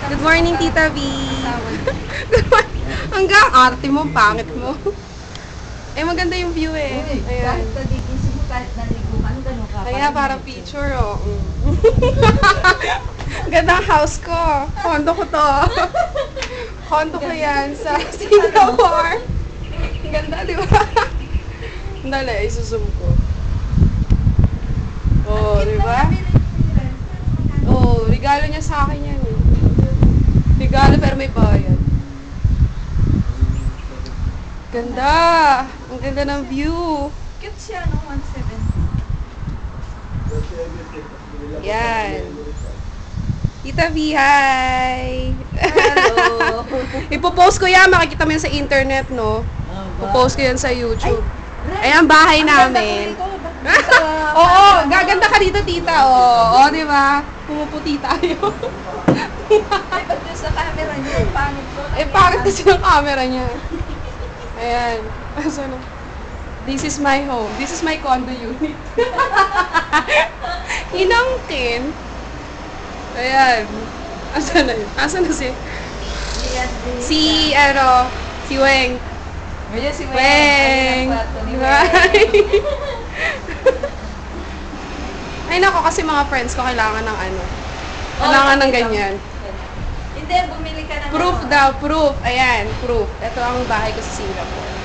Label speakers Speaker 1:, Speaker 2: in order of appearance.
Speaker 1: Good morning, Tita V. Hanggang arte mo, pangit mo. Eh, maganda yung view eh. Ayan.
Speaker 2: Kahit naligo ka, gano'n ka.
Speaker 1: Kaya parang picture, oh. Ganda ang house ko. Condo ko to. Condo ko yan sa Singapore. Ang ganda, di ba? Dali, isuzoom ko. Oh, di ba? Oh, regalo niya sa akin yan eh. Regalo pero may bayad. Ganda! Ang ganda ng view.
Speaker 2: Cute siya, no? 170.
Speaker 1: Yan. Tita V, hi!
Speaker 2: Hello!
Speaker 1: Ipopost ko yan. Makikita mo yan sa internet, no? Ipopost ko yan sa YouTube. Ay, ang bahay namin. Oo, gaganda ka dito, tita. Oo, di ba? Pumuputi tayo.
Speaker 2: Ay, ba't yung sa camera niya? Pangit ko.
Speaker 1: Eh, pangit kasi ng camera niya. Ayan. Asa na? This is my home. This is my condo unit. Hinangkin. Ayan. Asa na yun? Asa na si... Si Weng.
Speaker 2: Ngayon si
Speaker 1: Weng. Ay, nako, kasi mga friends ko kailangan ng ano. Kailangan ng ganyan.
Speaker 2: Hindi, bumili ka ng
Speaker 1: Proof daw, proof. Ayan, proof. Ito ang bahay ko sa Singapore.